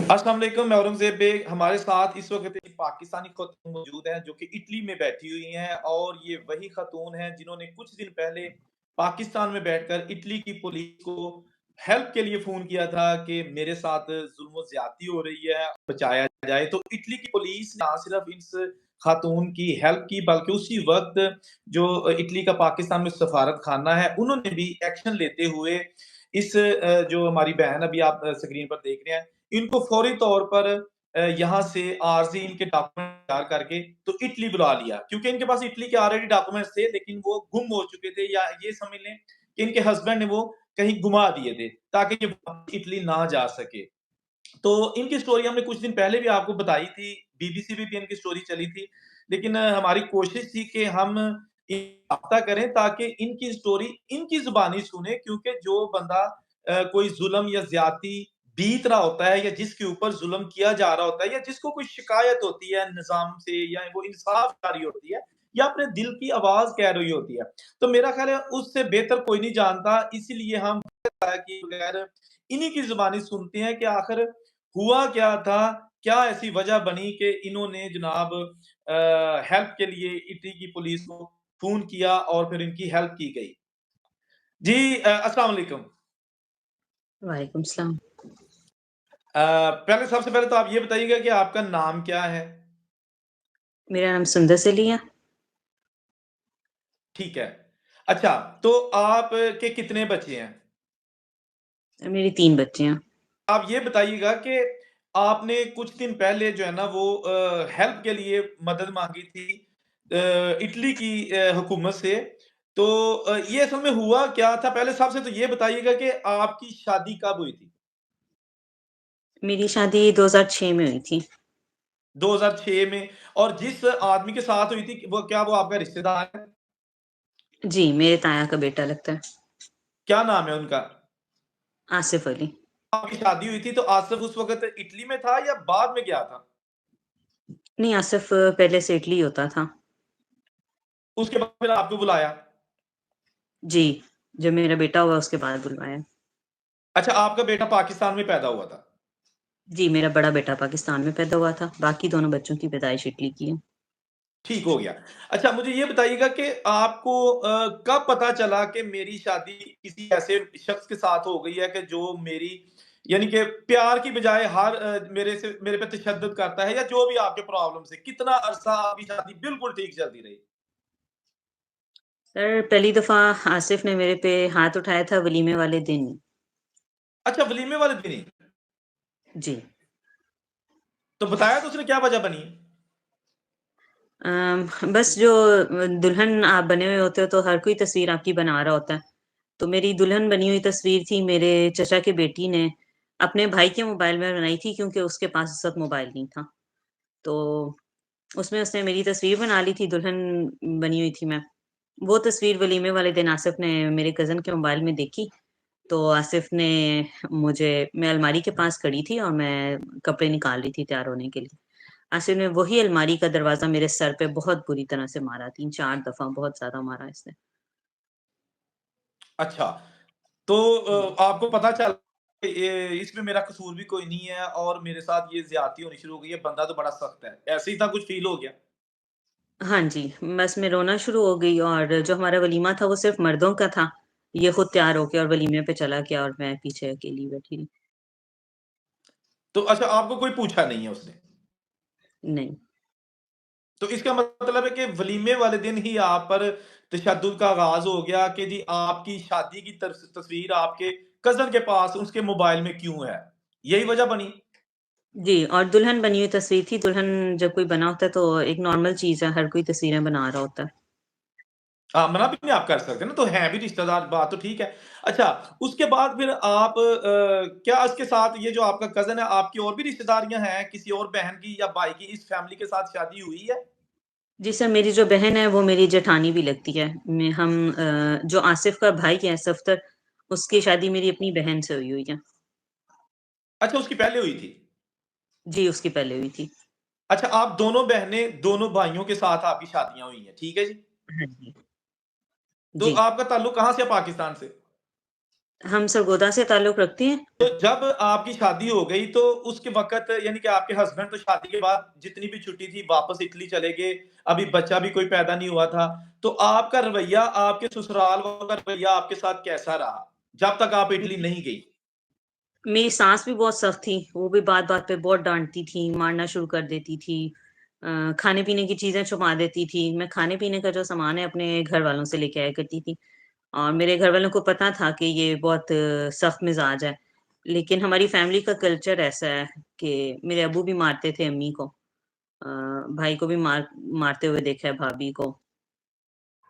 अस्सलाम वालेकुम, मैं औरंगज़ेब बेग। हमारे साथ इस वक़्त एक पाकिस्तानी ख़ातून मौजूद हैं, जो कि इटली में बैठी हुई हैं और ये वही ख़ातून हैं, जिन्होंने कुछ दिन पहले पाकिस्तान में बैठकर इटली की पुलिस को हेल्प के लिए फ़ोन किया था कि मेरे साथ ज़ुल्म ज़्यादती हो रही है, बचाया जाए। तो इटली की पुलिस ना सिर्फ़ इस ख़ातून की हेल्प की, बल्कि उसी वक़्त जो इटली का पाकिस्तान में सफ़ारत खाना है, उन्होंने भी एक्शन लेते हुए इस जो हमारी बहन अभी आप स्क्रीन पर देख रहे हैं, इनको फौरी तौर पर यहाँ से आरज़ी इनके डॉक्यूमेंट तैयार करके तो इटली बुला लिया, क्योंकि इनके पास इटली के ऑलरेडी डॉक्यूमेंट्स थे, लेकिन वो गुम हो चुके थे, या ये समझ लें कि इनके हस्बैंड ने वो कहीं गुमा दिए थे, ताकि ये वापस इटली ना जा सके। तो इनकी स्टोरी हमने कुछ दिन पहले भी आपको बताई थी, बीबीसी पे भी इनकी स्टोरी चली थी, लेकिन हमारी कोशिश थी कि हम राब्ता करें ताकि इनकी स्टोरी इनकी ज़ुबानी सुने, क्योंकि जो बंदा कोई ज़ुल्म या ज़्यादती बीत रहा होता है, या जिसके ऊपर ज़ुल्म किया जा रहा होता है, या जिसको कोई शिकायत होती है निज़ाम से, या वो इंसाफ़ चाह रही होती है, या अपने दिल की आवाज़ कह रही होती है, तो मेरा ख़्याल है उससे बेहतर कोई नहीं जानता। इसीलिए हम कि बगैर इन्हीं की ज़ुबानी सुनते हैं कि आखिर हुआ क्या था? क्या ऐसी वजह बनी कि इन्होंने जनाब हेल्प के लिए इटली की पुलिस को फ़ोन किया और फिर इनकी हेल्प की गई। जी अस्सलाम वालेकुम। वालेकुम सलाम। पहले सबसे पहले तो आप ये बताइएगा कि आपका नाम क्या है? मेरा नाम सुंदर सेलिया। ठीक है। अच्छा, तो आप के कितने बच्चे हैं? मेरी 3 बच्चियाँ। आप ये बताइएगा कि आपने कुछ दिन पहले जो है ना वो हेल्प के लिए मदद माँगी थी इटली की हुकूमत से। तो ये असल में हुआ क्या था? पहले सबसे तो ये बताइएगा कि आपकी शादी कब हुई थी? मेरी शादी 2006 में हुई थी। 2006 में। और जिस आदमी के साथ हुई थी, वो क्या वो आपका रिश्तेदार है? जी, मेरे ताया का बेटा लगता है। क्या नाम है उनका? आसिफ़ अली। आपकी शादी हुई थी तो आसिफ उस वक़्त इटली में था या बाद में गया था? नहीं, आसिफ़ पहले से इटली होता था। उसके बाद फिर आपको बुलाया? जी, जब मेरा बेटा हुआ उसके बाद बुलवाया। अच्छा, आपका बेटा पाकिस्तान में पैदा हुआ था। जी, मेरा बड़ा बेटा पाकिस्तान में पैदा हुआ था, बाकी दोनों बच्चों की पैदाइश इटली की है। ठीक हो गया। अच्छा, मुझे ये बताइएगा कि आपको कब पता चला कि मेरी शादी किसी ऐसे शख्स के साथ हो गई है कि जो मेरी यानी कि प्यार की बजाय मेरे पे तशद्दुद करता है, या जो भी आपके प्रॉब्लम्स है, कितना अरसा आपकी शादी बिल्कुल ठीक चलती रही? सर, पहली दफ़ा आसिफ़ ने मेरे पे हाथ उठाया था वलीमे वाले दिन। अच्छा, वलीमे वाले दिन ही? जी। तो बताया तो उसने क्या वजह बनी? बस जो दुल्हन आप बने हुए होते हो तो हर कोई तस्वीर आपकी बना रहा होता है। तो मेरी दुल्हन बनी हुई तस्वीर थी मेरे चचा की बेटी ने अपने भाई के मोबाइल में बनाई थी क्योंकि उसके पास उस वक़्त मोबाइल नहीं था। तो उसमें उसने मेरी तस्वीर बना ली थी, दुल्हन बनी हुई थी मैं। वो तस्वीर वलीमे वाले दिन आसिफ़ ने मेरे कज़िन के मोबाइल में देखी, तो आसिफ़ ने मुझे मैं अलमारी के पास खड़ी थी और मैं कपड़े निकाल रही थी तैयार होने के लिए। आसिफ़ ने वही अलमारी का दरवाज़ा मेरे सर पे बहुत बुरी तरह से मारा, 3-4 दफ़ा बहुत ज़्यादा मारा इसने। अच्छा, तो जी। आपको पता चला कि इसमें मेरा कसूर भी कोई नहीं है और मेरे साथ ये ज़्यादती होनी शुरू हो गई है, बंदा तो बड़ा सख्त है। ऐसे ही था, कुछ फ़ील हो गया? हाँ जी, बस मैं रोना शुरू हो गई और जो हमारा वलीमा था वो सिर्फ़ मर्दों का था। ये खुद तैयार होके और वलीमे पे चला गया और मैं पीछे अकेली बैठी रही। तो अच्छा, आपको कोई पूछा नहीं है उसने? नहीं। तो इसका मतलब है कि वलीमे वाले दिन ही आप पर तशद्दुद का आगाज़ हो गया कि जी आपकी शादी की तस्वीर आपके कज़न के पास उसके मोबाइल में क्यों है? यही वजह बनी? जी, और दुल्हन बनी हुई तस्वीर थी। दुल्हन जब कोई बना होता है तो एक नॉर्मल चीज़ है, हर कोई तस्वीरें बना रहा होता है। हाँ, मना भी नहीं आप कर सकते ना, तो हैं भी रिश्तेदार, बात तो ठीक है। अच्छा, उसके बाद फिर आप क्या इसके साथ ये जो आपका कज़न है, आपकी और भी रिश्तेदारियाँ हैं, किसी और बहन की या भाई की इस फैमिली के साथ शादी हुई है? जी सर, मेरी जो बहन है वो मेरी जेठानी भी लगती है। जो आसिफ़ का भाई है सफ़दर, उसकी शादी मेरी अपनी बहन से हुई हुई है। अच्छा, उसकी पहले हुई थी। जी, उसकी पहले हुई थी। अच्छा, आप दोनों बहनें, दोनों भाइयों के साथ आपकी शादियाँ हुई हैं, ठीक है जी। हाँ जी। तो जी। आपका ताल्लुक कहाँ से है पाकिस्तान से? हम सरगोदा से ताल्लुक़ रखते हैं। तो जब आपकी शादी हो गई तो उसके वक़्त यानी कि आपके हस्बैंड तो शादी के बाद जितनी भी छुट्टी थी वापस इटली चले गए, अभी बच्चा भी कोई पैदा नहीं हुआ था। तो आपका रवैया, आपके ससुराल वालों का रवैया आपके साथ कैसा रहा? जब तक आप इटली नहीं गई? मेरी सास भी बहुत सख्त थी, वो भी बात-बात पे बहुत डाँटती थी, मारना शुरू कर देती थी। खाने-पीने की चीज़ें छुपा देती थी। मैं खाने-पीने का जो सामान है अपने घर वालों से लेके आया करती थी और मेरे घर वालों को पता था कि ये बहुत सख्त मिज़ाज है। लेकिन हमारी फैमिली का कल्चर ऐसा है कि मेरे अब्बू भी मारते थे अम्मी को। भाई को भी मारते हुए देखा है, भाभी को,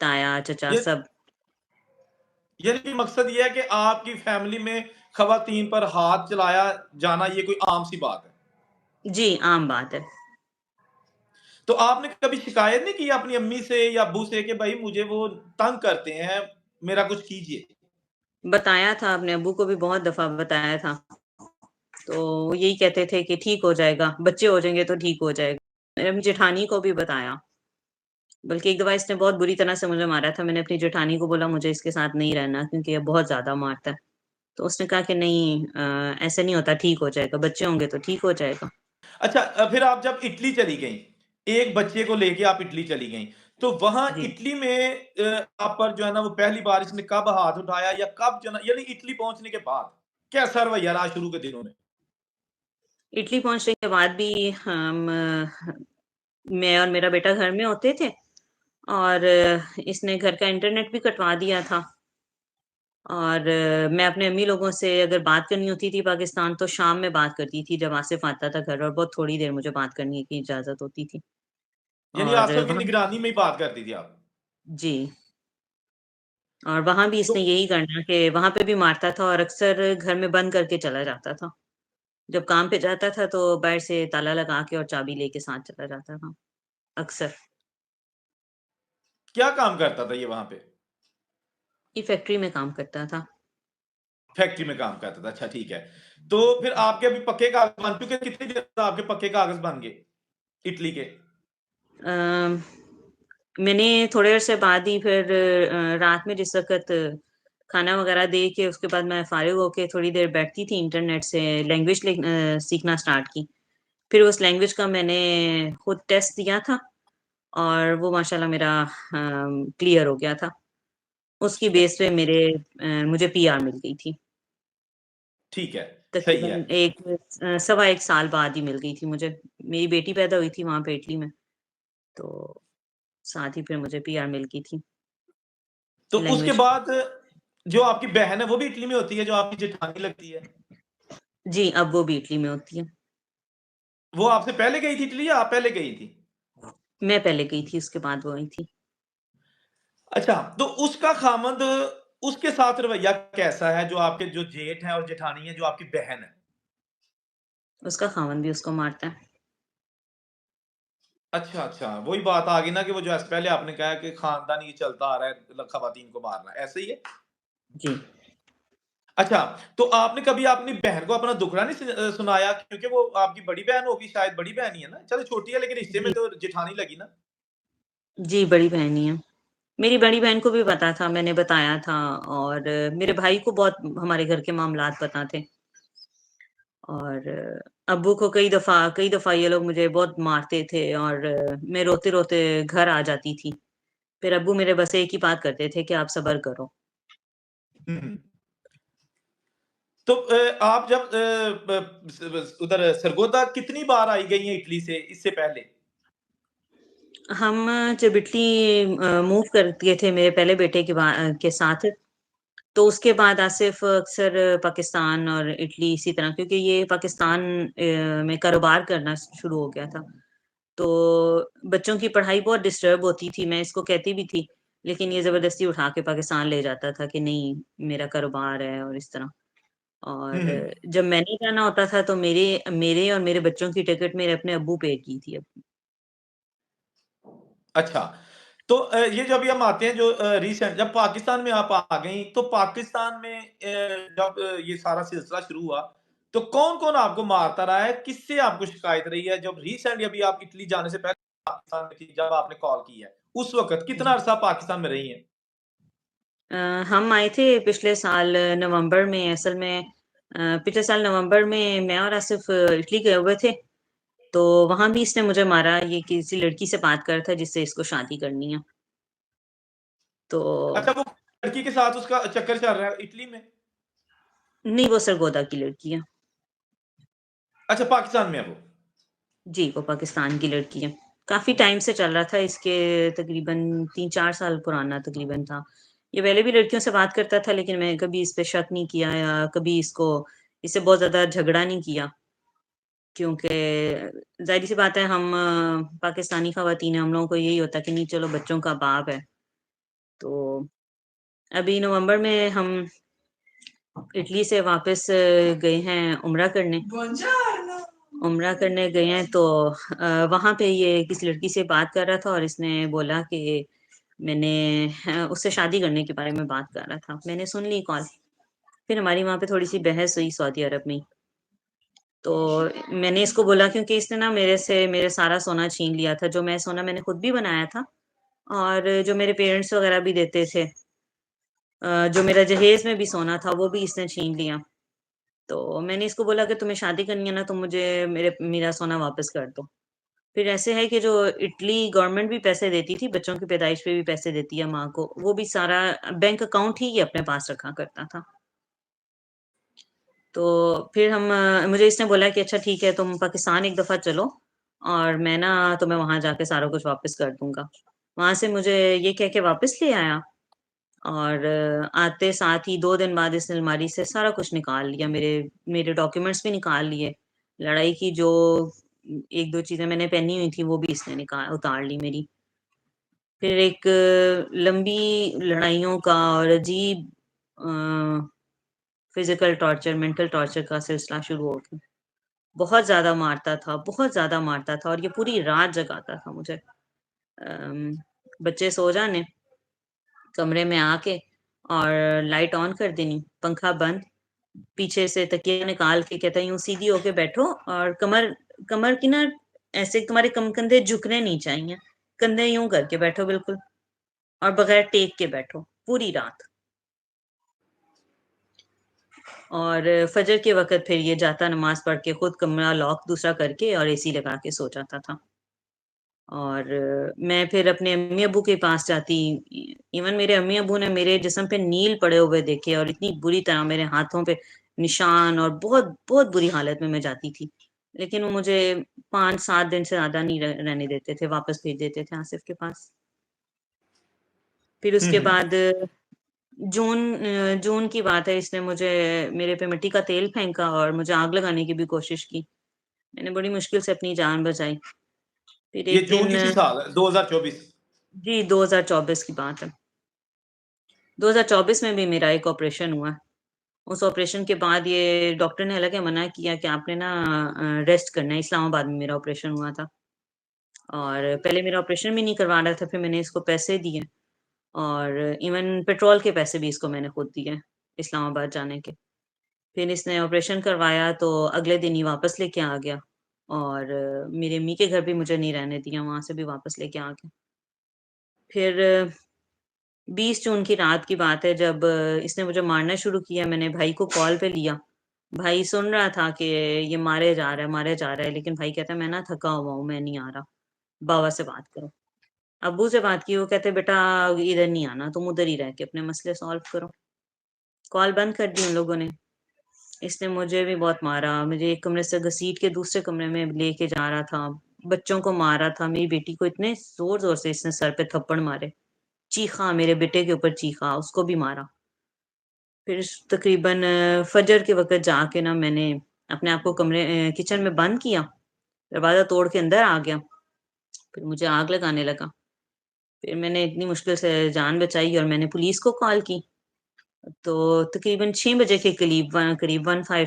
ताया, चचा ये सब। यानी कि मकसद ये है कि आपकी फैमिली में ख़वातीन पर हाथ चलाया जाना ये कोई आम-सी बात है। जी, आम बात है। तो आपने कभी शिकायत नहीं की अपनी अम्मी से या अब्बू से कि भाई मुझे वो तंग करते हैं, मेरा कुछ कीजिए? बताया था, अपने अब्बू को भी बहुत दफ़ा बताया था। तो वो यही कहते थे कि ठीक हो जाएगा, बच्चे हो जाएँगे तो ठीक हो जाएगा। मैंने अपनी जेठानी को भी बताया, बल्कि एक दफ़ा इसने बहुत बुरी तरह से मुझे मारा था। मैंने अपनी जेठानी को बोला मुझे इसके साथ नहीं रहना क्योंकि ये बहुत ज़्यादा मारता है। तो उसने कहा कि नहीं, ऐसे नहीं होता, ठीक हो जाएगा, बच्चे होंगे तो ठीक हो जाएगा। अच्छा, फिर आप जब इटली चली गईं, एक बच्चे को लेके आप इटली चली गईं, तो वहाँ जी। इटली में आप पर जो है ना वो पहली बार इसने कब हाथ उठाया या कब जो है ना यानी इटली पहुँचने के बाद, कैसा रवैया रहा शुरू के दिनों में? इटली पहुँचने के बाद भी मैं और मेरा बेटा घर में होते थे और इसने घर का इंटरनेट भी कटवा दिया था। और मैं अपने अम्मी लोगों से अगर बात करनी होती थी पाकिस्तान तो शाम में बात करती थी जब आसिफ आता था घर और बहुत थोड़ी देर मुझे बात करने की इजाज़त होती थी। यानी और आसिफ की वहाँ निगरानी में ही बात करती थी आप? जी, और वहाँ भी तो इसने यही करना कि वहाँ पे भी मारता था और अक्सर घर में बंद करके चला जाता था। जब काम पे जाता था तो बाहर से ताला लगा के और चाबी लेके साथ चला जाता था, अक्सर। क्या काम करता था ये वहाँ पे? ये फैक्ट्री में काम करता था। फैक्ट्री में काम करता था, अच्छा ठीक है। तो फिर आपके अभी पक्के कागज़ बन चुके, कितनी देर बाद आपके पक्के कागज़ बन गए, इटली के? अ, मैंने थोड़े अरसे बाद ही फिर रात में जिस वक़्त खाना वग़ैरह दे के उसके बाद मैं फ़ारिग होके थोड़ी देर बैठती थी इंटरनेट से लैंग्वेज सीखना स्टार्ट की। फिर उस लैंग्वेज का मैंने खुद टेस्ट दिया था और वो माशाल्लाह मेरा क्लियर हो गया था। उसकी बेस पे मुझे पीआर मिल गई थी। ठीक है, सही है। तकरीबन सवा 1 साल बाद ही मिल गई थी मुझे। मेरी बेटी पैदा हुई थी वहाँ पे इटली में, तो साथ ही फिर मुझे पीआर मिल गई थी तो उसके लैंग्वेज। बाद जो आपकी बहन है वो भी इटली में होती है, जो आपकी जेठानी लगती है? जी, अब वो भी इटली में होती है। वो आपसे पहले गई थी इटली या आप पहले गई थी? मैं पहले गई थी, उसके बाद वो आई थी। अच्छा, तो उसका खामंद उसके साथ रवैया कैसा है, जो आपके जो जेठ हैं और जेठानी है, जो आपकी बहन है? उसका खामन भी उसको मारता है। अच्छा, अच्छा, वही बात आ गई ना कि वो जो ऐसे पहले आपने कहा कि खानदानी ये चलता आ रहा है, ख़वातीन को मारना, ऐसे ही है? जी। अच्छा, तो आपने कभी अपनी बहन को अपना दुखड़ा नहीं सुनाया? क्योंकि वो आपकी बड़ी बहन होगी शायद, बड़ी बहन ही है ना? चलो छोटी है लेकिन रिश्ते में जी, तो जेठानी लगी ना? जी, बड़ी बहन ही है। मेरी बड़ी बहन को भी पता था, मैंने बताया था और मेरे भाई को बहुत हमारे घर के मामलात पता थे और अब्बू को कई दफ़ा ये लोग मुझे बहुत मारते थे और मैं रोते-रोते घर आ जाती थी। फिर अब्बू मेरे बस एक ही बात करते थे कि आप सब्र करो। हुँ, हुँ। तो आप जब ब स बस उधर सरगोदा कितनी बार आई गई हैं इटली से इससे पहले? हम जब इटली मूव कर गए थे मेरे पहले बेटे के साथ, तो उसके बाद आसिफ अक्सर पाकिस्तान और इटली इसी तरह क्योंकि ये पाकिस्तान में कारोबार करना शुरू हो गया था। तो बच्चों की पढ़ाई बहुत डिस्टर्ब होती थी, मैं इसको कहती भी थी, लेकिन ये ज़बरदस्ती उठा के पाकिस्तान ले जाता था कि नहीं मेरा कारोबार है और इस तरह। हुँ, और हुँ। जब मैंने जाना होता था तो मेरे मेरे और मेरे बच्चों की टिकट मेरे अपने अब्बू पे की थी। अच्छा, तो ये जो अभी हम आते हैं जो रिसेंट जब पाकिस्तान में आप आ गईं, तो पाकिस्तान में जब ये सारा सिलसिला शुरू हुआ, तो कौन-कौन आपको मारता रहा है? किससे आपको शिकायत रही है? जब रिसेंटली अभी आप इटली जाने से पहले पाकिस्तान में थी, जब आपने कॉल की है, उस वक़्त कितना जी। अरसा पाकिस्तान में रही हैं? अ, हम आए थे पिछले साल नवंबर में। असल में पिछले साल नवंबर में मैं और आसिफ इटली गए हुए थे। तो वहां भी इसने मुझे मारा। ये किसी लड़की से बात कर रहा था जिससे इसको शादी करनी है। तो अच्छा, वो लड़की के साथ उसका चक्कर चल रहा है इटली में? नहीं, वो सरगोदा की लड़की है। अच्छा, पाकिस्तान में है वो? जी, वो पाकिस्तान की लड़की है। काफ़ी टाइम से चल रहा था इसके, तकरीबन 3-4 साल पुराना तकरीबन था। ये पहले भी लड़कियों से बात करता था, लेकिन मैंने कभी इस पे शक नहीं किया या कभी इससे बहुत ज़्यादा झगड़ा नहीं किया, क्योंकि ज़ाहिर-सी बात है, हम पाकिस्तानी ख़वातीन हैं, हम लोगों को यही होता है कि नहीं, चलो बच्चों का बाप है। तो अभी नवंबर में हम इटली से वापस गए हैं उम्रा करने। उम्रा करने गए हैं तो वहाँ पे ये किसी लड़की से बात कर रहा था और इसने बोला कि मैंने उससे शादी करने के बारे में बात कर रहा था। मैंने सुन ली कॉल। फिर हमारी वहाँ पे थोड़ी-सी बहस हुई सऊदी अरब में ही। तो मैंने इसको बोला, क्योंकि इसने ना मेरे से मेरे सारा सोना छीन लिया था। जो मैं सोना मैंने खुद भी बनाया था और जो मेरे पेरेंट्स वग़ैरह भी देते थे। जो मेरा जहेज़ में भी सोना था वो भी इसने छीन लिया। तो मैंने इसको बोला कि तुम्हें शादी करनी है ना, तो मुझे मेरा सोना वापस कर दो। फिर ऐसे है कि जो इटली गवर्नमेंट भी पैसे देती थी, बच्चों की पैदाइश पे भी पैसे देती है माँ को, वो भी सारा बैंक अकाउंट ही ये अपने पास रखा करता था। तो फिर मुझे इसने बोला कि अच्छा ठीक है, तुम पाकिस्तान एक दफ़ा चलो और मैं ना तुम्हें वहाँ जाके सारा कुछ वापस कर दूँगा। वहाँ से मुझे ये कह के वापस ले आया और आते साथ ही 2 दिन बाद इसने अलमारी से सारा कुछ निकाल लिया, मेरे मेरे डॉक्यूमेंट्स भी निकाल लिए। लड़ाई की जो 1-2 चीज़ें मैंने पहनी हुई थी, वो भी इसने उतार ली मेरी। फिर एक लंबी लड़ाइयों का और अजीब फिज़िकल टॉर्चर, मेंटल टॉर्चर का सिलसिला शुरू हो गया। बहुत ज़्यादा मारता था और ये पूरी रात जगाता था मुझे। अम, बच्चे सो जाने, कमरे में आके और लाइट ऑन कर देनी, पंखा बंद, पीछे से तकिया निकाल के कहता है यूँ सीधी होके बैठो और कमर कमर की ना ऐसे तुम्हारे कंधे झुकने नहीं चाहिए। कंधे यूँ करके बैठो बिल्कुल और बगैर टेक के बैठो, पूरी रात। और फजर के वक़्त फिर ये जाता नमाज़ पढ़ के खुद कमरा लॉक दूसरा करके और एसी लगा के सो जाता था। और मैं फिर अपने अम्मी-अब्बू के पास जाती। इवन मेरे अम्मी-अब्बू ने मेरे जिस्म पे नील पड़े हुए देखे और इतनी बुरी तरह मेरे हाथों पे निशान और बहुत बहुत बुरी हालत में मैं जाती थी। लेकिन वो मुझे 5-7 दिन से ज़्यादा नहीं रहने देते थे, वापस भेज देते थे आसिफ के पास। फिर हुँ, उसके हुँ। बाद जून की बात है, इसने मुझे मेरे पे मिट्टी का तेल फेंका और मुझे आग लगाने की भी कोशिश की। मैंने बड़ी मुश्किल से अपनी जान बचाई। फिर ये एक जून दिन किसी साल 2024? जी, 2024 की बात है। 2024 में भी मेरा एक ऑपरेशन हुआ। उस ऑपरेशन के बाद ये डॉक्टर ने हालाँकि मना किया कि आपने ना रेस्ट करना है। इस्लामाबाद में मेरा ऑपरेशन हुआ था और पहले मेरा ऑपरेशन भी नहीं करवा रहा था, फिर मैंने इसको पैसे दिए और इवन पेट्रोल के पैसे भी इसको मैंने खुद दिए, इस्लामाबाद जाने के। फिर इसने ऑपरेशन करवाया तो अगले दिन ही वापस लेके आ गया और मेरी अम्मी के घर भी मुझे नहीं रहने दिया, वहाँ से भी वापस लेके आ गया। फिर 20 जून की रात की बात है, जब इसने मुझे मारना शुरू किया, मैंने भाई को कॉल पे लिया। भाई सुन रहा था कि ये मारे जा रहा है, लेकिन भाई कहता है मैं ना थका हुआ हूँ, मैं नहीं आ रहा, बाबा से बात करो। अब्बू से बात की, वो कहते बेटा इधर नहीं आना, तुम उधर ही रह के अपने मसले सॉल्व करो। कॉल बंद कर दी उन लोगों ने। इसने मुझे भी बहुत मारा, मुझे एक कमरे से घसीट के दूसरे कमरे में लेके जा रहा था, बच्चों को मार रहा था, मेरी बेटी को इतने ज़ोर-ज़ोर से इसने सर पे थप्पड़ मारे, चीखा, मेरे बेटे के ऊपर चीखा, उसको भी मारा। फिर तकरीबन फजर के वक़्त जाके ना मैंने अपने आप को किचन में बंद किया, दरवाज़ा तोड़ के अंदर आ गया, फिर मुझे आग लगाने लगा। फिर मैंने इतनी मुश्किल से जान बचाई और मैंने पुलिस को कॉल की। तो तकरीबन 6 बजे के करीब 15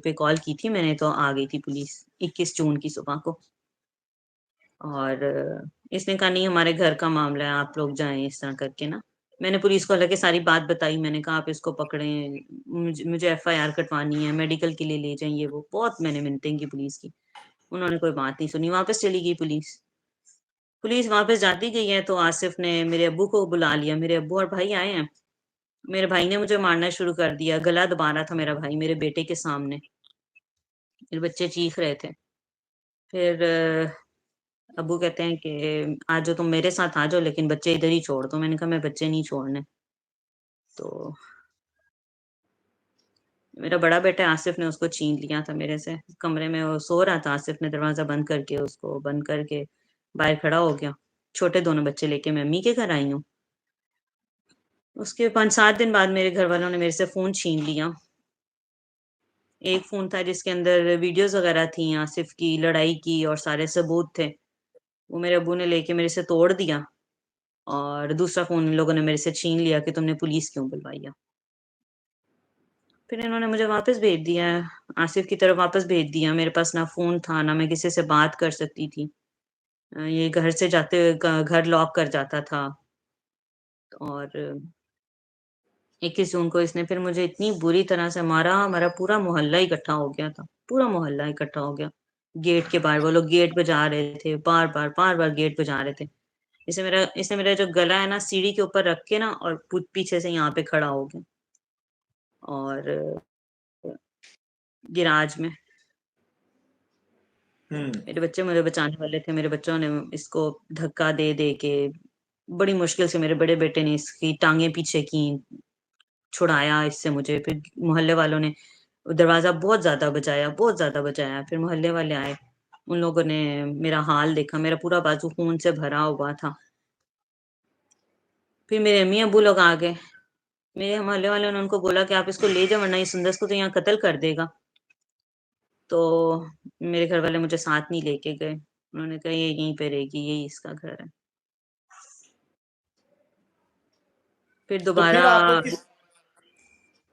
पे कॉल की थी मैंने, तो आ गई थी पुलिस 21 जून की सुबह को। और इसने कहा नहीं हमारे घर का मामला है, आप लोग जाएँ इस तरह करके ना। मैंने पुलिस को हालाँकि सारी बात बताई, मैंने कहा आप इसको पकड़ें, मुझे एफआईआर कटवानी है, मेडिकल के लिए ले जाएँ ये वो, बहुत मैंने मिन्नतें की पुलिस की। उन्होंने कोई बात नहीं सुनी, वापस चली गई पुलिस। पुलिस वापस जाती गई है तो आसिफ ने मेरे अब्बू को बुला लिया, मेरे अब्बू और भाई आए हैं। मेरे भाई ने मुझे मारना शुरू कर दिया, गला दबा रहा था मेरा भाई मेरे बेटे के सामने। मेरे बच्चे चीख रहे थे। फिर अब्बू कहते हैं कि आ जाओ तुम मेरे साथ आ जाओ, लेकिन बच्चे इधर ही छोड़ दो। मैंने कहा मैं बच्चे नहीं छोड़ने। तो मेरा बड़ा बेटा आसिफ ने उसको छीन लिया था मेरे से। कमरे में वो सो रहा था, आसिफ ने दरवाजा बंद करके उसको बंद करके बाहर खड़ा हो गया। छोटे दोनों बच्चे लेके मैं अम्मी के घर आई हूँ। उसके 5-7 दिन बाद मेरे घर वालों ने मेरे से फ़ोन छीन लिया। एक फ़ोन था जिसके अंदर वीडियोज़ वगैरह थी आसिफ की लड़ाई की और सारे सबूत थे। वो मेरे अब्बू ने लेके मेरे से तोड़ दिया और दूसरा फ़ोन इन लोगों ने मेरे से छीन लिया कि तुमने पुलिस क्यों बुलवाई है। फिर इन्होंने मुझे वापस भेज दिया, आसिफ की तरफ वापस भेज दिया। मेरे पास ना फ़ोन था, ना मैं किसी से बात कर सकती थी। ये घर से जाते हुए ग घर लॉक कर जाता था और 21 जून को इसने फिर मुझे इतनी बुरी तरह से मारा, हमारा पूरा मोहल्ला इकट्ठा हो गया था। पूरा मोहल्ला इकट्ठा हो गया। गेट के बाहर वो लोग गेट बजा रहे थे, बार-बार गेट बजा रहे थे। इसने मेरा जो गला है ना सीढ़ी के ऊपर रख के ना और पीछे से यहाँ पे खड़ा हो गया और गैराज में। हुँ। मेरे बच्चे मुझे बचाने वाले थे, मेरे बच्चों ने इसको धक्का दे-दे के बड़ी मुश्किल से मेरे बड़े बेटे ने इसकी टाँगें पीछे की, छुड़ाया इससे मुझे। फिर मोहल्ले वालों ने दरवाज़ा बहुत ज़्यादा बजाया। फिर मोहल्ले वाले आए, उन लोगों ने मेरा हाल देखा, मेरा पूरा बाजू खून से भरा हुआ था। फिर मेरे अम्मी-अब्बू लोग आ गए। मेरे मोहल्ले वालों ने उनको बोला कि आप इसको ले जाओ वरना ये सुंदस को तो यहाँ कत्ल कर देगा। तो मेरे घर वाले मुझे साथ नहीं लेके गए। उन्होंने कहा ये यहीं पे रहेगी, यही इसका घर है। फिर तो दोबारा फिर आपको किस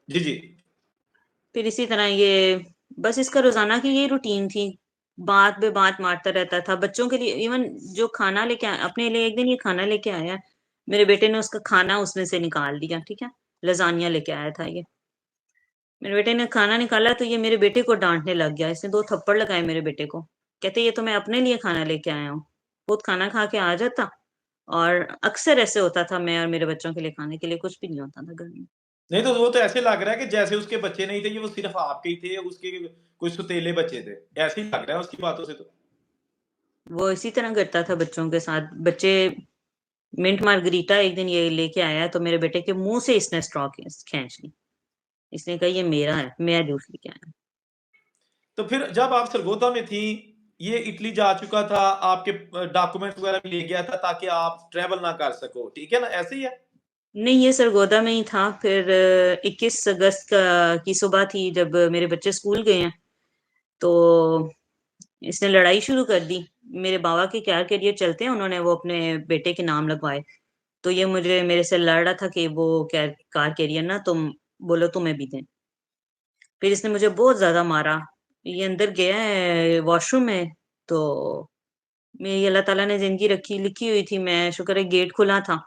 जी, जी। फिर इसी तरह ये बस इसका रोज़ाना की यही रूटीन थी। बात पे बात मारता रहता था। बच्चों के लिए इवन जो खाना लेके अपने लिए एक दिन ये खाना लेके आया, मेरे बेटे ने उसका खाना उसमें से निकाल दिया, ठीक है? लज़ानिया लेके आया था ये। मेरे बेटे ने खाना निकाला तो ये मेरे बेटे को डाँटने लग गया। इसने 2 थप्पड़ लगाए मेरे बेटे को। कहते ये तो मैं अपने लिए खाना लेके आया हूँ। खुद खाना खा के आ जाता और अक्सर ऐसे होता था मैं और मेरे बच्चों के लिए खाने के लिए कुछ भी नहीं होता था घर में। नहीं तो वो तो ऐसे लग रहा है कि जैसे उसके बच्चे नहीं थे, ये वो सिर्फ़ आपके ही थे, उसके कोई सौतेले बच्चे थे। ऐसे ही लग रहा है उसकी बातों से तो। वो इसी तरह करता था बच्चों के साथ। बच्चे मिंट मार्गरीटा एक दिन ये लेके आया तो मेरे बेटे के मुँह से इसने स्ट्रॉ खींच ली। इसने कहा ये मेरा है, मैं जूस लेके आया हूँ। तो फिर जब आप सरगोधा में थीं, ये इटली जा चुका था, आपके डॉक्यूमेंट्स वग़ैरह भी ले गया था ताकि आप ट्रैवल ना कर सको, ठीक है ना? ऐसे ही है? नहीं, ये सरगोधा में ही था। फिर 21 अगस्त की सुबह थी जब मेरे बच्चे स्कूल गए हैं, तो इसने लड़ाई शुरू कर दी। मेरे बाबा के कार कैरियर चलते हैं, उन्होंने वो अपने बेटे के नाम लगवाए। तो ये मुझे मेरे से लड़ रहा था कि वो कार कैरियर ना तुम बोलो तुम्हें भी दें। फिर इसने मुझे बहुत ज़्यादा मारा। ये अंदर गया है वॉशरूम में, तो मेरी अल्लाह ताला ने ज़िंदगी रखी लिखी हुई थी, मैं शुक्र है गेट खुला था।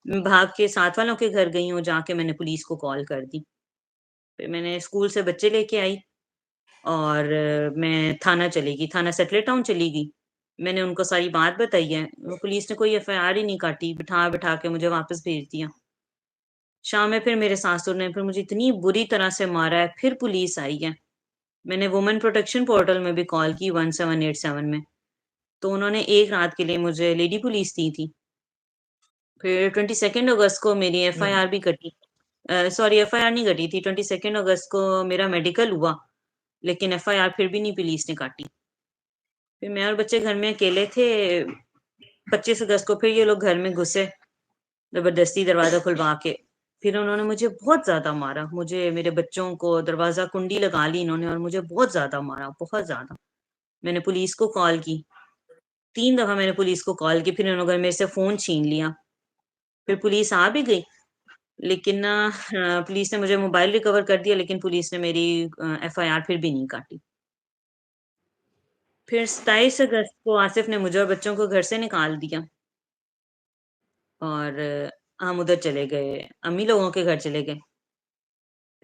मैं भाग के साथ वालों के घर गई हूँ, जाके मैंने पुलिस को कॉल कर दी। फिर मैंने स्कूल से बच्चे लेके आई और मैं थाना चली गई, थाना सेटले टाउन चली गई। मैंने उनको सारी बात बताई है, वो पुलिस ने कोई एफआईआर ही नहीं काटी, बिठा-बिठा के मुझे वापस भेज दिया। शाम में फिर मेरे सासुर ने फिर मुझे इतनी बुरी तरह से मारा है, फिर पुलिस आई है। मैंने वुमेन प्रोटेक्शन पोर्टल में भी कॉल की 1787 में, तो उन्होंने 1 रात के लिए मुझे लेडी पुलिस दी थी। फिर 22 अगस्त को मेरी हुँ। एफआईआर भी कटी। सॉरी एफआईआर नहीं कटी थी, 22 अगस्त को मेरा मेडिकल हुआ, लेकिन एफआईआर फिर भी नहीं पुलिस ने काटी। फिर मैं और बच्चे घर में अकेले थे। 25 अगस्त को फिर ये लोग घर में घुसे, ज़बरदस्ती दरवाज़ा खुलवा के। फिर उन्होंने मुझे बहुत ज़्यादा मारा, मुझे, मेरे बच्चों को दरवाज़ा कुंडी लगा ली इन्होंने और मुझे बहुत ज़्यादा मारा, बहुत ज़्यादा। मैंने पुलिस को कॉल की, 3 दफ़ा मैंने पुलिस को कॉल की, फिर उन्होंने मेरे से फ़ोन छीन लिया। फिर पुलिस आ भी गई, लेकिन ना पुलिस ने मुझे मोबाइल रिकवर कर दिया, लेकिन पुलिस ने मेरी एफआईआर फिर भी नहीं काटी। फिर 27 अगस्त को आसिफ ने मुझे और बच्चों को घर से निकाल दिया और हम उधर चले गए, अम्मी लोगों के घर चले गए।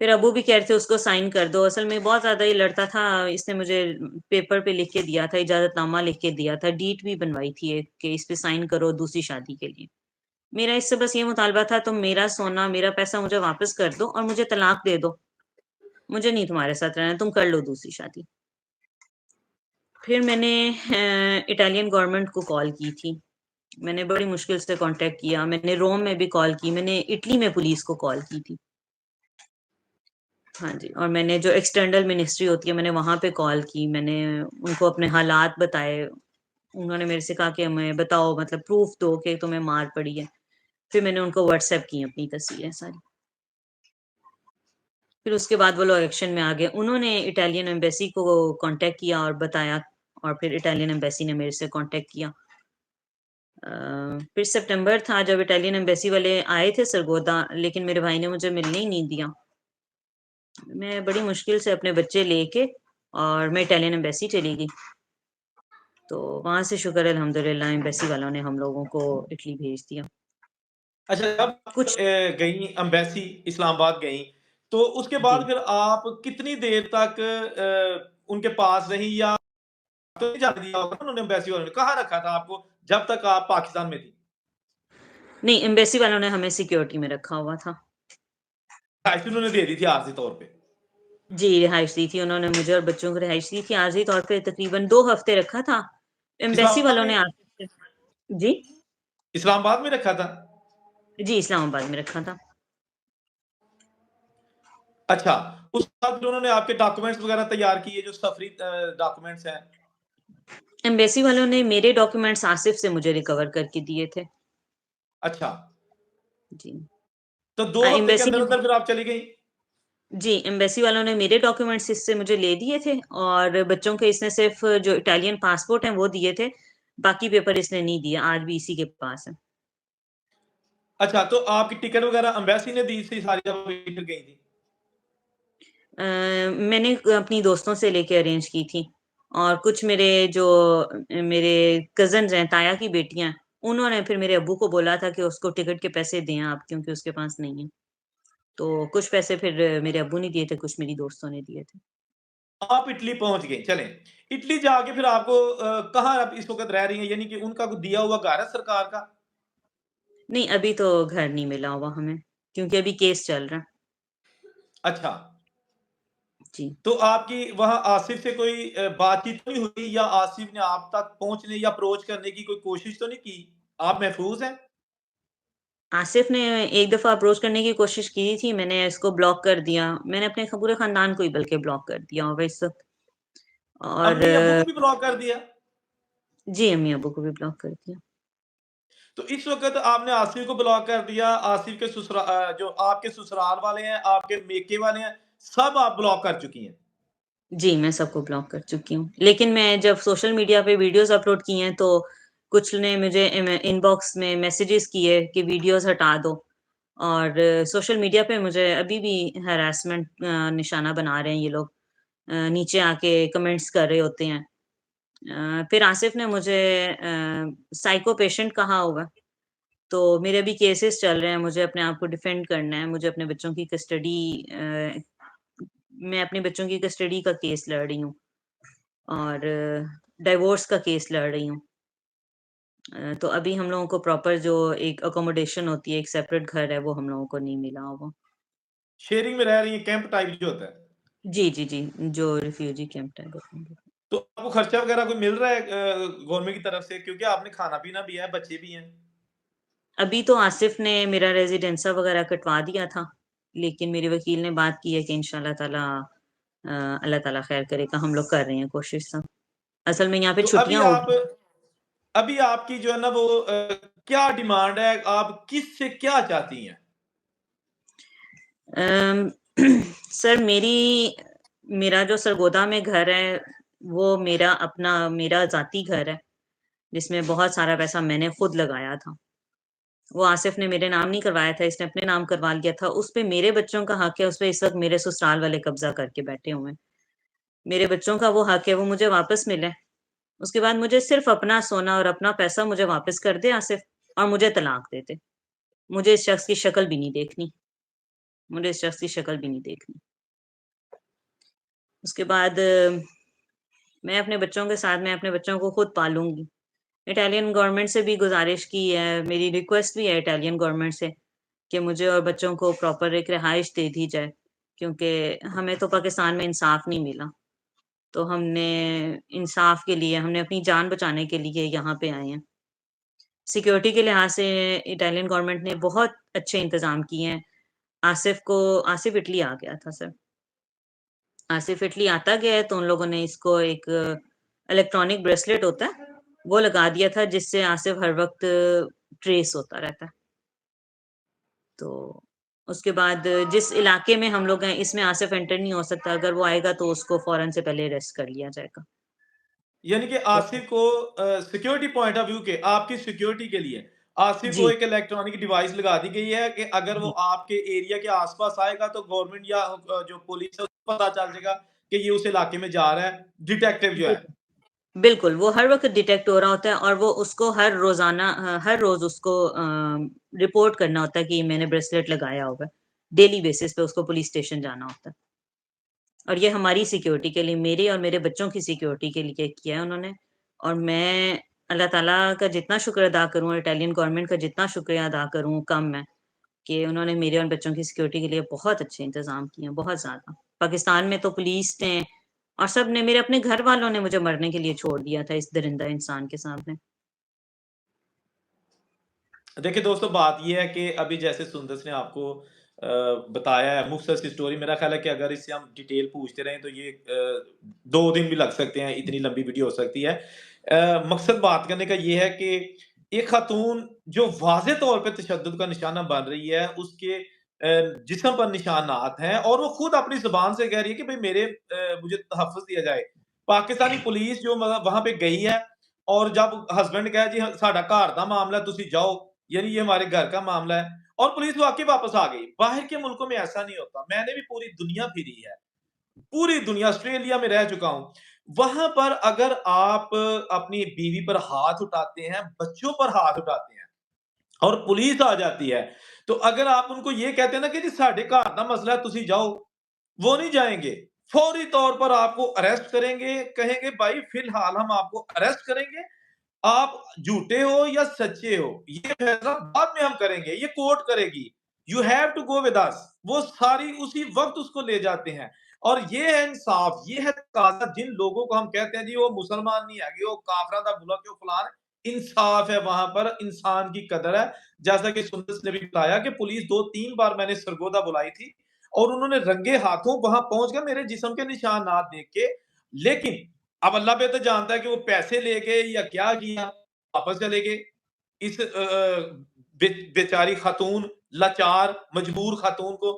फिर अब्बू भी कह रहे थे उसको साइन कर दो। असल में बहुत ज़्यादा ये लड़ता था, इसने मुझे पेपर पे लिख के दिया था, इजाज़तनामा लिख के दिया था, डीड भी बनवाई थी एक कि इस पे साइन करो दूसरी शादी के लिए। मेरा इससे बस ये मुतालबा था, तुम मेरा सोना, मेरा पैसा मुझे वापस कर दो और मुझे तलाक दे दो। मुझे नहीं तुम्हारे साथ रहना, तुम कर लो दूसरी शादी। फिर मैंने इटालियन गवर्नमेंट को कॉल की थी। मैंने बड़ी मुश्किल से कॉन्टैक्ट किया, मैंने रोम में भी कॉल की, मैंने इटली में पुलिस को कॉल की थी। हाँ जी, और मैंने जो एक्सटर्नल मिनिस्ट्री होती है, मैंने वहाँ पे कॉल की, मैंने उनको अपने हालात बताए। उन्होंने मेरे से कहा कि हमें बताओ, मतलब प्रूफ दो कि तुम्हें मार पड़ी है। फिर मैंने उनको व्हाट्सएप की अपनी तस्वीरें सारी। फिर उसके बाद वो लोग एक्शन में आ गए। उन्होंने इटालियन एम्बेसी को कांटेक्ट किया और बताया, और फिर इटालियन एम्बेसी ने मेरे से कांटेक्ट किया। फिर सितंबर था जब इटालियन एम्बेसी वाले आए थे सरगोदा, लेकिन मेरे भाई ने मुझे मिलने ही नहीं दिया। मैं बड़ी मुश्किल से अपने बच्चे लेके और मैं इटालियन एम्बेसी चली गई। तो वहां से शुक्र है अल्हम्दुलिल्लाह, एम्बेसी वालों ने हम लोगों को इटली भेज दिया। अच्छा, जब कुछ गई एम्बेसी इस्लामाबाद गई, तो उसके बाद जी फिर आप कितनी देर तक उनके पास रही, या तो नहीं जाने दिया होगा ना उन्होंने, एम्बेसी वालों ने कहाँ रखा था आपको जब तक आप पाकिस्तान में थी? नहीं, एम्बेसी वालों ने हमें सिक्योरिटी में रखा हुआ था। रिहाइश उन्होंने दे दी थी आर्जी तौर पे? जी, रिहाइश दी थी उन्होंने, मुझे और बच्चों को रिहाइश दी थी आर्जी तौर पे, तकरीबन 2 हफ्ते रखा था। एम्बेसी इस्लामाबाद वालों ने में? आके जी? इस्लामाबाद में रखा था? जी, इस्लामाबाद में रखा था। अच्छा, उसके बाद फिर उन्होंने आपके डॉक्यूमेंट्स वगैरह तैयार किए, जो सफरी डॉक्यूमेंट्स हैं? एम्बेसी वालों ने मेरे डॉक्यूमेंट्स आसिफ से मुझे रिकवर करके दिए थे। अच्छा, जी। तो 2 हफ्ते के एम्बेसी ने अंदर-अंदर फिर आप चली गईं? जी, एम्बेसी वालों ने मेरे डॉक्यूमेंट्स इससे मुझे ले दिए थे, और बच्चों के इसने सिर्फ़ जो इटालियन पासपोर्ट हैं वो दिए थे, बाकी पेपर इसने नहीं दिए, आज भी इसी के पास है। अच्छा, तो आपकी टिकट वगैरह एम्बेसी ने दी थी सारी, जब आप फिर गई थी? मैंने अपनी दोस्तों से लेके अरेंज की थी, और कुछ मेरे जो मेरे कज़िन्स हैं, ताया की बेटियाँ, उन्होंने फिर मेरे अब्बू को बोला था कि उसको टिकट के पैसे दें आप, क्योंकि उसके पास नहीं है। तो कुछ पैसे फिर मेरे अब्बू ने दिए थे, कुछ मेरी दोस्तों ने दिए थे। आप इटली पहुँच गईं, चलें। इटली जाके फिर आपको कहाँ आप इस वक़्त रह रही हैं? यानी कि उनका कोई दिया हुआ घर है सरकार का? नहीं, अभी तो घर नहीं मिला हुआ हमें, क्योंकि अभी केस चल रहा है। अच्छा, जी। तो आपकी वहाँ आसिफ से कोई बातचीत तो नहीं हुई, या आसिफ ने आप तक पहुँचने या अप्रोच करने की कोई कोशिश तो नहीं की? आप महफूज़ हैं? आसिफ ने एक दफ़ा अप्रोच करने की कोशिश की थी, मैंने इसको ब्लॉक कर दिया। मैंने अपने पूरे ख़ानदान को ही बल्कि ब्लॉक कर दिया होगा इस वक़्त। और अम्मी-अब्बू को भी ब्लॉक कर दिया? जी, अम्मी-अब्बू को भी ब्लॉक कर दिया। तो इस वक़्त आपने आसिफ को ब्लॉक कर दिया, आसिफ के जो आपके ससुराल वाले हैं, आपके मेके वाले हैं, सब आप ब्लॉक कर चुकी हैं। जी, मैं सबको ब्लॉक कर चुकी हूँ। लेकिन मैं जब सोशल मीडिया पे वीडियोज़ अपलोड की हैं, तो कुछ ने मुझे इनबॉक्स में मैसेजेस किए कि वीडियोज़ हटा दो, और सोशल मीडिया पे मुझे अभी भी हैरेसमेंट निशाना बना रहे हैं ये लोग। नीचे आके कमेंट्स कर रहे होते हैं। फिर आसिफ ने मुझे साइको पेशेंट कहा होगा। तो मेरे अभी केसेस चल रहे हैं, मुझे अपने आप को डिफेंड करना है, मुझे अपने बच्चों की कस्टडी मैं अपने बच्चों की कस्टडी का केस लड़ रही हूँ, और डिवोर्स का केस लड़ रही हूँ। तो अभी हम लोगों को प्रॉपर जो एक अकोमोडेशन होती है, एक सेपरेट घर है, वो हम लोगों को नहीं मिला होगा। शेयरिंग में रह रही हैं, कैंप टाइप जो होता है। जी, जी, जी, जो रिफ्यूजी कैंप टाइप होते हैं। तो आपको खर्चा वगैरह कोई मिल रहा है गवर्नमेंट की तरफ से? क्योंकि आपने खाना-पीना भी है, बच्चे भी हैं। अभी तो आसिफ ने मेरा रेज़िडेंसा वगैरह कटवा दिया था, लेकिन मेरे वकील ने बात की है कि इंशाअल्लाह ताला अल्लाह ताला खैर करेगा, हम लोग कर रहे हैं कोशिश सब। असल में यहाँ पे तो छुट्टियाँ होगी। अभी आपकी जो है ना वो क्या डिमांड है? आप किससे क्या चाहती हैं? अम, सर, मेरा जो सरगोदा में घर है, वो मेरा ज़ाती घर है, जिसमें बहुत सारा पैसा मैंने खुद लगाया था। वो आसिफ ने मेरे नाम नहीं करवाया था, इसने अपने नाम करवा लिया था। उसपे मेरे बच्चों का हक है, उसपे इस वक़्त मेरे ससुराल वाले कब्ज़ा करके बैठे हुए हैं। मेरे बच्चों का वो हक है, वो मुझे वापस मिले। उसके बाद मुझे सिर्फ़ अपना सोना और अपना पैसा मुझे वापस कर दे आसिफ, और मुझे तलाक दे दे। मुझे इस शख़्स की शक्ल भी नहीं देखनी, मुझे इस शख़्स की शक्ल भी नहीं देखनी। उसके बाद मैं अपने बच्चों को खुद पालूँगी। इटालियन गवर्नमेंट से भी गुज़ारिश की है, मेरी रिक्वेस्ट भी है इटालियन गवर्नमेंट से कि मुझे और बच्चों को प्रॉपर एक रिहाइश दे दी जाए, क्योंकि हमें तो पाकिस्तान में इंसाफ नहीं मिला। तो हमने इंसाफ के लिए, हमने अपनी जान बचाने के लिए यहाँ पे आए हैं। सिक्योरिटी के लिहाज से इटालियन गवर्नमेंट ने बहुत अच्छे इंतज़ाम किए हैं। आसिफ इटली आ गया था सर। आसिफ इटली आता गया है तो उन लोगों ने इसको एक इलेक्ट्रॉनिक ब्रेसलेट होता है, वो लगा दिया था जिससे आसिफ हर वक़्त ट्रेस होता रहता है। तो उसके बाद जिस इलाके में हम लोग हैं इसमें आसिफ एंटर नहीं हो सकता, अगर वो आएगा तो उसको फ़ौरन से पहले अरेस्ट कर लिया जाएगा। यानी कि तो आसिफ को सिक्योरिटी पॉइंट ऑफ व्यू के आपकी सिक्योरिटी के लिए आसिफ को जी, एक इलेक्ट्रॉनिक डिवाइस लगा दी गई है कि अगर वो जी। आपके एरिया के आसपास आएगा तो गवर्नमेंट या जो पुलिस है उसको पता चल जाएगा कि ये उस इलाके में जा रहा है, डिटेक्टिव जो है। बिल्कुल। बिल्कुल, वो हर वक़्त डिटेक्ट हो रहा होता है और वो उसको हर रोज़ाना हर रोज़ उसको रिपोर्ट करना होता है कि मैंने ब्रेसलेट लगाया हुआ है। डेली बेसिस पे उसको पुलिस स्टेशन जाना होता है। और ये हमारी सिक्योरिटी के लिए, मेरे और मेरे बच्चों की सिक्योरिटी के लिए किया है उन्होंने। और मैं अल्लाह ताला का जितना शुक्र अदा करूँ और इटालियन गवर्नमेंट का जितना शुक्रिया अदा करूँ कम है, कि उन्होंने मेरे और बच्चों की सिक्योरिटी के लिए बहुत अच्छे इंतज़ाम किए हैं, बहुत ज़्यादा। पाकिस्तान में तो पुलिस ने और सब ने, मेरे अपने घर वालों ने मुझे मरने के लिए छोड़ दिया था इस दरिंदा इंसान के सामने। देखिए दोस्तों, बात ये है कि अभी जैसे सुंदस ने आपको बताया है मुख्तसर सी स्टोरी। मेरा ख़्याल है कि अगर इससे हम डिटेल पूछते रहें तो ये 2 दिन भी लग सकते हैं, इतनी लंबी वीडियो हो सकती है। मकसद बात करने का ये है कि एक ख़ातून जो वाज़ेह तौर पे तशद्दुद का निशाना बन रही है, उसके जिस्म पर निशानात हैं और वो खुद अपनी ज़ुबान से कह रही है कि भई मुझे तहफ़्फ़ुज़ दिया जाए। पाकिस्तानी पुलिस जो मतलब वहाँ पे गई है और जब हस्बैंड कहा जी साडा घर दा मामला है, तुसी जाओ, यानी ये हमारे घर का मामला है, और पुलिस वाक़ई वापस आ गई। बाहर के मुल्कों में ऐसा नहीं होता। मैंने भी पूरी दुनिया फिरी है। पूरी दुनिया, ऑस्ट्रेलिया में रह चुका हूँ। वहाँ पर अगर आप अपनी बीवी पर हाथ उठाते हैं, बच्चों पर हाथ उठाते हैं और पुलिस आ जाती है, तो अगर आप उनको ये कहते हैं ना कि जी साडे घर दा मसला है, तुसी जाओ, वो नहीं जाएँगे। फौरी तौर पर आपको अरेस्ट करेंगे, कहेंगे भाई फिलहाल हम आपको अरेस्ट करेंगे, आप झूठे हो या सच्चे हो, ये फैसला बाद में हम करेंगे, ये कोर्ट करेगी। You have to go with us. वो सारी उसी वक़्त उसको ले जाते हैं। और ये है इंसाफ, ये है तकाज़ा। जिन लोगों को हम कहते हैं जी वो मुसलमान नहीं है, वो काफ़िरा दा मुल्क है, वो फलान है, इंसाफ है वहाँ पर, इंसान की कदर है। जैसा कि सुंदस ने भी बताया कि पुलिस 2-3 बार मैंने सरगोदा बुलाई थी और उन्होंने रंगे हाथों वहाँ पहुँच के मेरे जिस्म के निशानात देख के, लेकिन अब अल्लाह बेहतर जानता है कि वो पैसे ले गए या क्या किया, वापस चले गए। इस बेचारी खातून, लाचार, मजबूर खातून को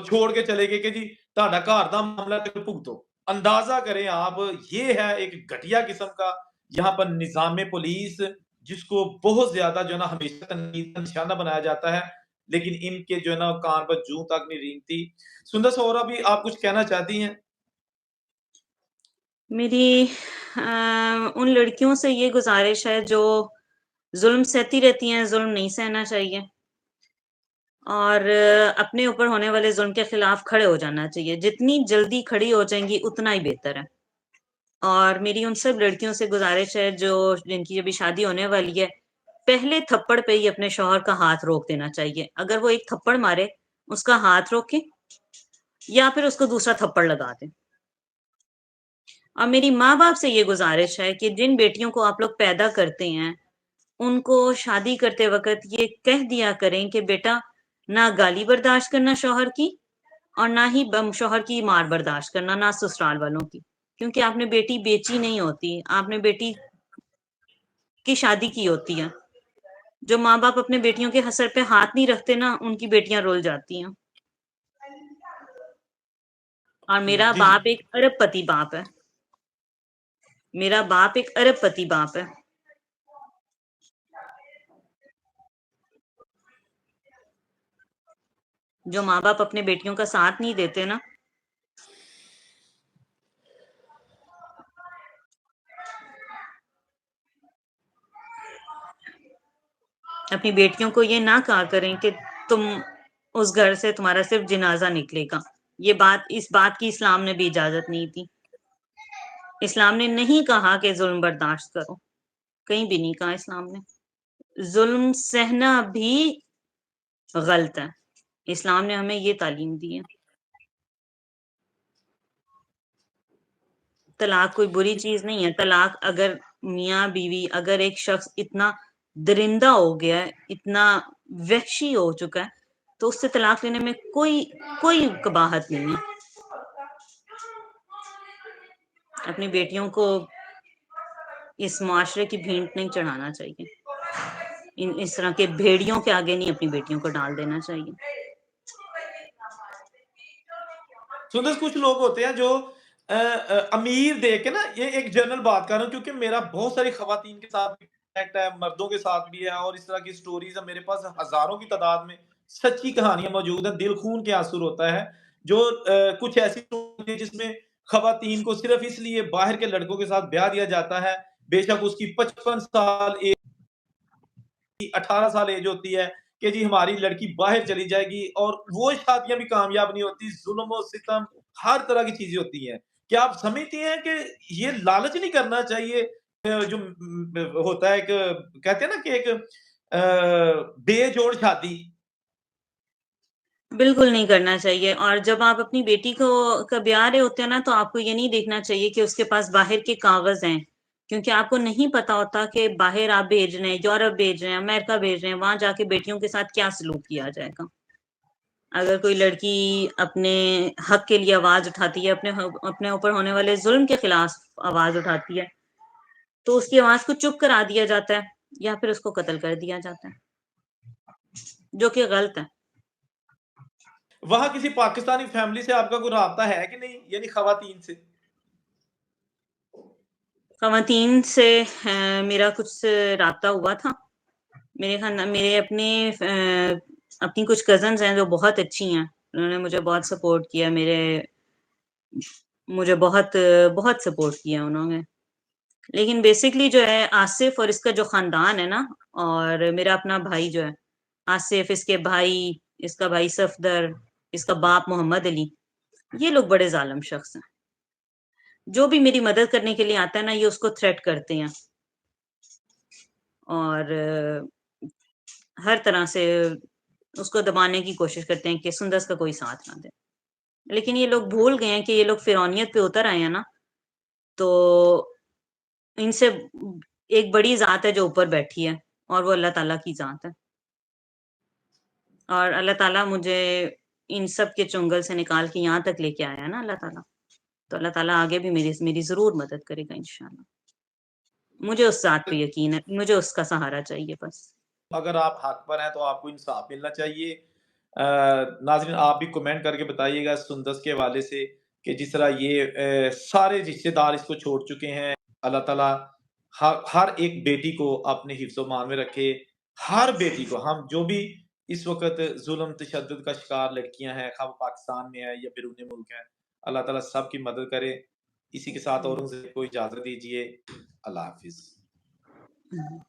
छोड़ के चले गए कि जी ਤੁਹਾਡਾ घर दा मामला ते भुगतो। अंदाज़ा करें आप, ये है एक घटिया किस्म का यहाँ पर निज़ाम पुलिस, जिसको बहुत ज़्यादा जो है ना हमेशा तनकीद का निशाना बनाया जाता है, लेकिन इनके जो है ना कान पर जूँ तक नहीं रेंगती। सुंदस, और अभी आप कुछ कहना चाहती हैं? मेरी उन लड़कियों से ये गुज़ारिश है जो ज़ुल्म सहती रहती हैं, ज़ुल्म नहीं सहना चाहिए और अपने ऊपर होने वाले ज़ुल्म के खिलाफ खड़े हो जाना चाहिए। जितनी जल्दी खड़ी हो जाएँगी उतना ही बेहतर है। और मेरी उन सब लड़कियों से गुज़ारिश है जो जिनकी अभी शादी होने वाली है, पहले थप्पड़ पे ही अपने शौहर का हाथ रोक देना चाहिए। अगर वो एक थप्पड़ मारे, उसका हाथ रोकें या फिर उसको दूसरा थप्पड़ लगा दें। और मेरी माँ-बाप से ये गुज़ारिश है कि जिन बेटियों को आप लोग पैदा करते हैं, उनको शादी करते वक़्त ये कह दिया करें कि बेटा ना गाली बर्दाश्त करना शौहर की और ना ही बम शौहर की मार बर्दाश्त करना, ना ससुराल वालों की। क्योंकि आपने बेटी बेची नहीं होती, आपने बेटी की शादी की होती है। जो माँ-बाप अपने बेटियों के सर पे हाथ नहीं रखते ना, उनकी बेटियाँ रुल जाती हैं। और मेरा जी, जी। बाप एक अरबपति बाप है। मेरा बाप एक अरबपति बाप है। जो माँ-बाप अपने बेटियों का साथ नहीं देते ना, अपनी बेटियों को ये ना कहा करें कि तुम उस घर से तुम्हारा सिर्फ जनाजा निकलेगा। इस बात की इस्लाम ने भी इजाज़त नहीं दी। इस्लाम ने नहीं कहा कि ज़ुल्म बर्दाश्त करो। कहीं भी नहीं कहा इस्लाम ने। ज़ुल्म सहना भी गलत है। इस्लाम ने हमें ये तालीम दी है। तलाक कोई बुरी चीज़ नहीं है। तलाक अगर मियाँ-बीवी अगर एक शख्स इतना दरिंदा हो गया है, इतना वहशी हो चुका है, तो उससे तलाक लेने में कोई कोई कबाहत नहीं है। अपनी बेटियों को इस मुआशरे की भेंट नहीं चढ़ाना चाहिए। इस तरह के भेड़ियों के आगे नहीं अपनी बेटियों को डाल देना चाहिए। सुंदर कुछ लोग होते हैं जो अमीर देख के ना, ये एक जनरल बात कर रहा हूँ क्योंकि मेरा बहुत सारी खवातीन के साथ भी कनेक्ट है, मर्दों के साथ भी है और इस तरह की स्टोरीज है मेरे पास हजारों की तादाद में। सच्ची कहानियां मौजूद है, दिल खून के आंसू होता है। जो कुछ ऐसी स्टोरी है जिसमें खवातीन को सिर्फ इसलिए बाहर के लड़कों के साथ ब्याह दिया जाता है, बेशक उसकी 55 साल 18 साल एज होती है कि जी हमारी लड़की बाहर चली जाएगी, और वो शादियां भी कामयाब नहीं होती, जुल्म और सितम हर तरह की चीजें होती हैं। क्या आप समझती हैं कि ये लालच नहीं करना चाहिए? जो होता है एक, कहते हैं ना कि एक बेजोड़ शादी। बिल्कुल नहीं करना चाहिए और जब आप अपनी बेटी को का ब्याह रहे होते हैं ना, तो आपको ये नहीं देखना चाहिए कि उसके पास बाहर के कागज़ हैं, क्योंकि आपको नहीं पता होता कि बाहर आप भेज रहे हैं, यूरोप भेज रहे हैं, अमेरिका भेज रहे हैं, वहाँ जाके बेटियों के साथ क्या सलूक किया जाएगा। अगर कोई लड़की अपने हक के लिए आवाज़ उठाती है, अपने ऊपर होने वाले ज़ुल्म के खिलाफ आवाज़ उठाती है, तो उसकी आवाज़ को चुप करा दिया जाता है या फिर उसको कत्ल कर दिया जाता है, जो कि गलत है। वहां किसी पाकिस्तानी फैमिली से आपका कोई राब्ता है कि नहीं, यानी खवातीन से? ख़वातीन से मेरा कुछ राब्ता हुआ था। मेरे अपनी कुछ कज़िन्स हैं जो बहुत अच्छी हैं। उन्होंने मुझे बहुत सपोर्ट किया। मुझे बहुत बहुत सपोर्ट किया उन्होंने। लेकिन बेसिकली जो है आसिफ और इसका जो ख़ानदान है ना, और मेरा अपना भाई जो है, आसिफ, इसका भाई सफदर, इसका बाप मोहम्मद अली, ये लोग बड़े ज़ालिम शख़्स हैं। जो भी मेरी मदद करने के लिए आता है ना, ये उसको थ्रेट करते हैं और हर तरह से उसको दबाने की कोशिश करते हैं कि सुंदस का कोई साथ ना दे। लेकिन ये लोग भूल गए हैं कि ये लोग फ़िरौनियत पे उतर आए हैं ना, तो इनसे एक बड़ी ज़ात है जो ऊपर बैठी है और वो अल्लाह ताला की ज़ात है। और अल्लाह ताला मुझे इन सब के चुंगल से निकाल के यहाँ तक लेके आया है ना अल्लाह ताला, तो अल्लाह ताला आगे भी मेरी ज़रूर मदद करेगा इंशाअल्लाह। मुझे उस ज़ात पे यकीन है, मुझे उसका सहारा चाहिए बस। अगर आप हक पर हैं तो आपको इंसाफ मिलना चाहिए। नाज़रीन आप भी कमेंट करके बताइएगा सुंदस के हवाले से कि जिस तरह ये सारे रिश्तेदार इसको छोड़ चुके हैं। अल्लाह ताला हर एक बेटी को अपने हिफ्ज़-ओ-मान में रखे। हर बेटी को, हम जो भी इस वक़्त ज़ुल्म तशद्दुद का शिकार लड़कियाँ हैं, ख़ाँ वो पाकिस्तान में है या बैरून मुल्क हैं, अल्लाह ताला सबकी मदद करे। इसी के साथ हुँ, औरों से को इजाज़त दीजिए। अल्लाह हाफ़िज़। हुँ।